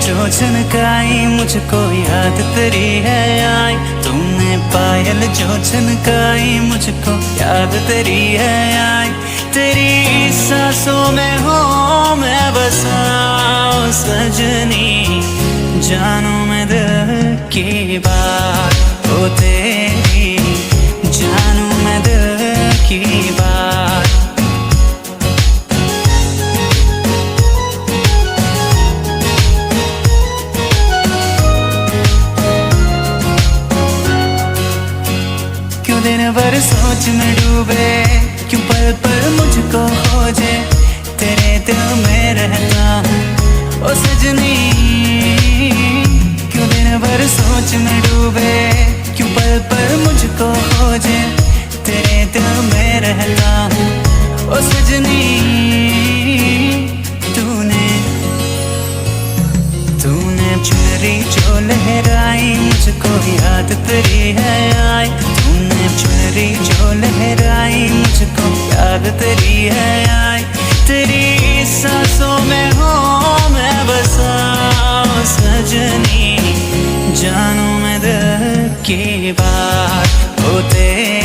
जो छनकाई मुझको याद तेरी है आई। तुमने पायल जो छनकाई मुझको याद तेरी है आई। तेरी सांसों में हो मैं बसा सजनी, जानू मैं दिल की बात हो तेरी, जानू मैं दिल की बात। क्यों दिन भर सोच में डूबे, क्यों पल पल मुझको खोजे, तेरे दिल में रहता हूँ ओ सजनी। क्यों दिन भर सोच में डूबे, क्यों पल पल मुझको खोजे, तेरे दिल में रहता हूँ ओ सजनी। तूने चुनरी जो लहराई मुझको याद तेरी है आई। तूने चुनरी जो लहराई मुझको याद तेरी है आई। तेरी सांसों में हो मैं बसा सजनी, जानू मैं दिल की बात हो तेरी।